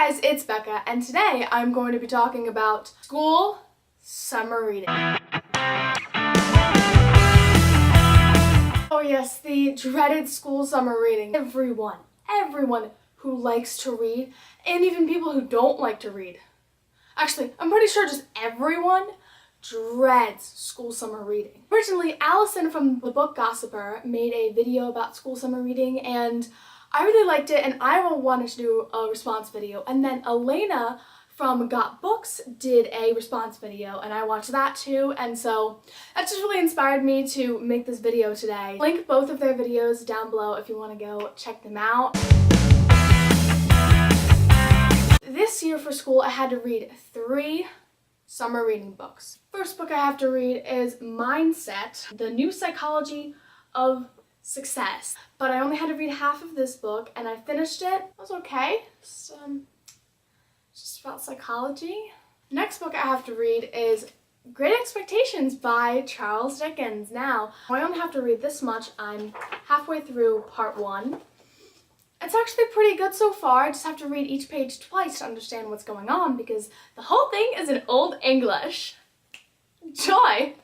guys, it's Becca, and today I'm going to be talking about school summer reading. Oh yes, the dreaded school summer reading. Everyone who likes to read, and even people who don't like to read. Actually, I'm pretty sure just everyone dreads school summer reading. Originally, Allison from the Book Gossiper made a video about school summer reading, and I really liked it, and I wanted to do a response video. And then Elena from Got Books did a response video, and I watched that too, and so that just really inspired me to make this video today. Link both of their videos down below if you want to go check them out. This year for school, I had to read 3 summer reading books. First book I have to read is Mindset, The New Psychology of Success. But I only had to read half of this book, and I finished it. It was okay. It's just about psychology. Next book I have to read is Great Expectations by Charles Dickens. Now, I only have to read this much. I'm halfway through part 1. It's actually pretty good so far. I just have to read each page twice to understand what's going on because the whole thing is in Old English. Enjoy!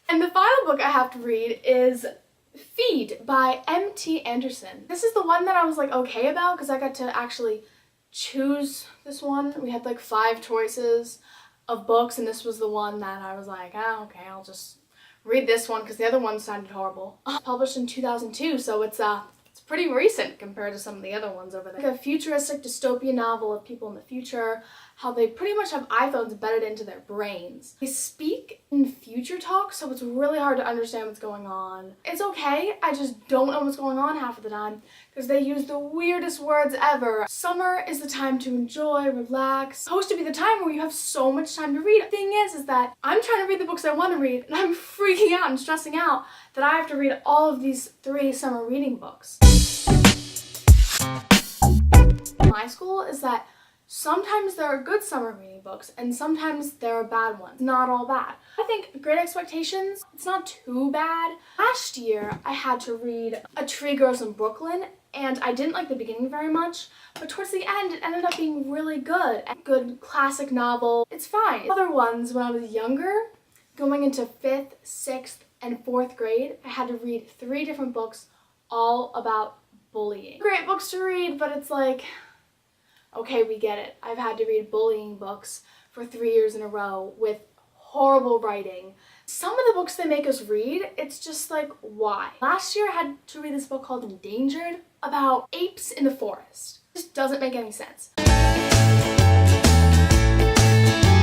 And the final book I have to read is Feed by M.T. Anderson. This is the one that I was like okay about because I got to actually choose this one. We had like 5 choices of books, and this was the one that I was like, oh, okay, I'll just read this one because the other one sounded horrible. Published in 2002, so it's pretty recent compared to some of the other ones over there. Like a futuristic dystopian novel of people in the future, how they pretty much have iPhones embedded into their brains. They speak in future talk, so it's really hard to understand what's going on. It's okay, I just don't know what's going on half of the time because they use the weirdest words ever. Summer is the time to enjoy, relax. It's supposed to be the time where you have so much time to read. The thing is that I'm trying to read the books I want to read, and I'm freaking out and stressing out that I have to read all of these 3 summer reading books. My school is that sometimes there are good summer reading books and sometimes there are bad ones. Not all bad. I think Great Expectations, it's not too bad. Last year I had to read A Tree Grows in Brooklyn, and I didn't like the beginning very much, but towards the end it ended up being really good. A good classic novel. It's fine. Other ones, when I was younger, going into 5th, 6th, and 4th grade, I had to read 3 different books all about bullying. Great books to read, but it's like, okay, we get it. I've had to read bullying books for 3 years in a row with horrible writing. Some of the books they make us read, it's just like, why? Last year I had to read this book called Endangered about apes in the forest. It just doesn't make any sense.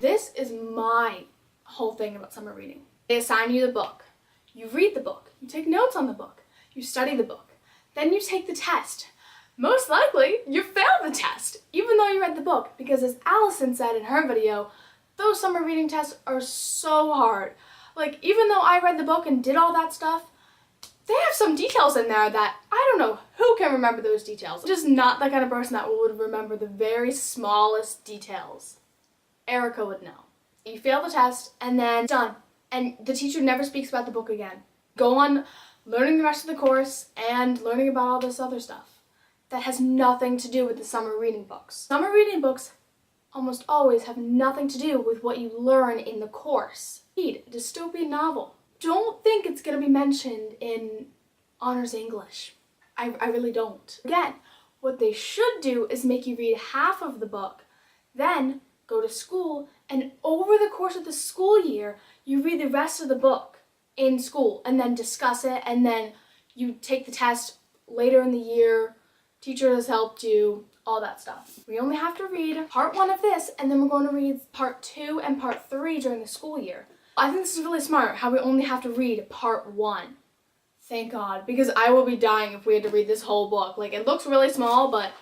This is my whole thing about summer reading. They assign you the book. You read the book. You take notes on the book. You study the book. Then you take the test. Most likely, you failed the test, even though you read the book, because as Allison said in her video, those summer reading tests are so hard. Like, even though I read the book and did all that stuff, they have some details in there that I don't know who can remember those details. I'm just not the kind of person that would remember the very smallest details. Erica would know. You fail the test, and then it's done. And the teacher never speaks about the book again. Go on learning the rest of the course and learning about all this other stuff that has nothing to do with the summer reading books. Summer reading books almost always have nothing to do with what you learn in the course. Read a dystopian novel. Don't think it's going to be mentioned in honors English. I really don't. Again, what they should do is make you read half of the book, then go to school, and over the course of the school year, you read the rest of the book in school and then discuss it, and then you take the test later in the year. Teacher has helped you, all that stuff. We only have to read part 1 of this, and then we're going to read part 2 and part 3 during the school year. I think this is really smart, how we only have to read part 1. Thank God, because I will be dying if we had to read this whole book. Like, it looks really small, but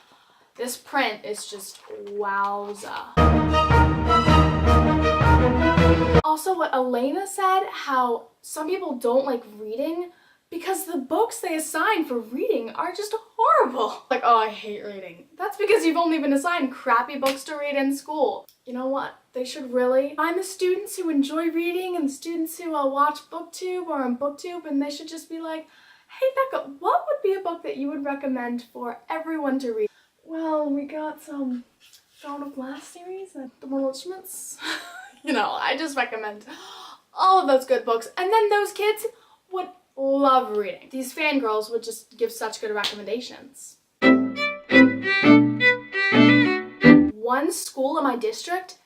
this print is just wowza. Also, what Elena said, how some people don't like reading because the books they assign for reading are just horrible. Like, oh, I hate reading. That's because you've only been assigned crappy books to read in school. You know what? They should really find the students who enjoy reading and the students who watch BookTube or on BookTube, and they should just be like, hey Becca, what would be a book that you would recommend for everyone to read? Well, we got some Shroud of Glass series and The Mortal Instruments. You know, I just recommend all of those good books. And then those kids would love reading. These fangirls would just give such good recommendations. One school in my district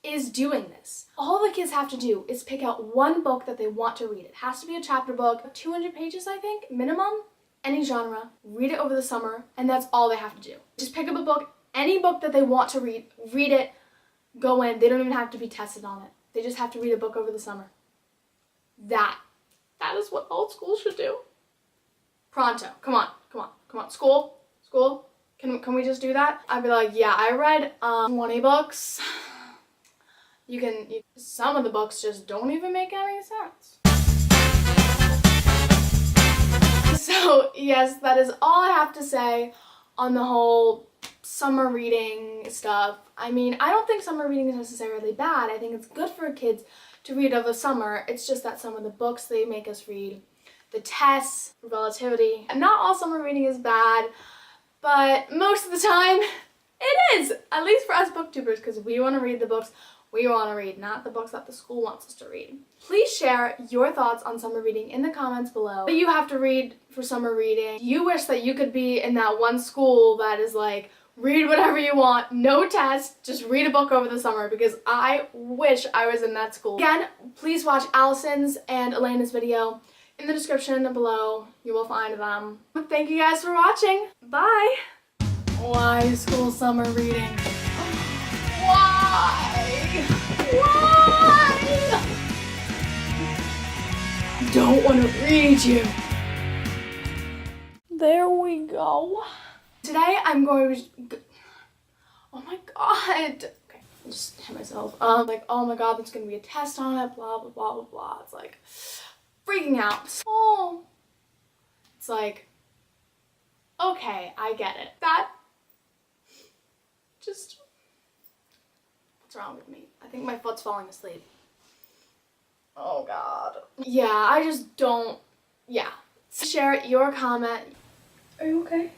is doing this. All the kids have to do is pick out one book that they want to read. It has to be a chapter book, 200 pages, I think, minimum, any genre, read it over the summer, and that's all they have to do. Just pick up a book, any book that they want to read it, go in. They don't even have to be tested on it. They just have to read a book over the summer. That is what all schools should do. Pronto, come on, school, can we just do that? I'd be like, yeah, I read 20 books. Some of the books just don't even make any sense. So yes, that is all I have to say on the whole summer reading stuff. I mean, I don't think summer reading is necessarily bad. I think it's good for kids to read over summer. It's just that some of the books they make us read, the tests, relativity, and not all summer reading is bad, but most of the time it is, at least for us booktubers, because we want to read the books we want to read, not the books that the school wants us to read. Please share your thoughts on summer reading in the comments below. What you have to read for summer reading. You wish that you could be in that one school that is like, read whatever you want, no test, just read a book over the summer, because I wish I was in that school. Again, please watch Allison's and Elena's video. In the description below, you will find them. Thank you guys for watching. Bye! Why school summer reading? Why? Why? I don't want to read you. There we go. Today I'm going to, oh my god. Okay, I just hit myself. Like, oh my god, there's gonna be a test on it, blah, blah, blah, blah, blah. It's like, freaking out. Oh. It's like, okay, I get it. That, just, what's wrong with me? I think my foot's falling asleep. Oh god. Yeah, I just don't, yeah. Share your comment. Are you okay?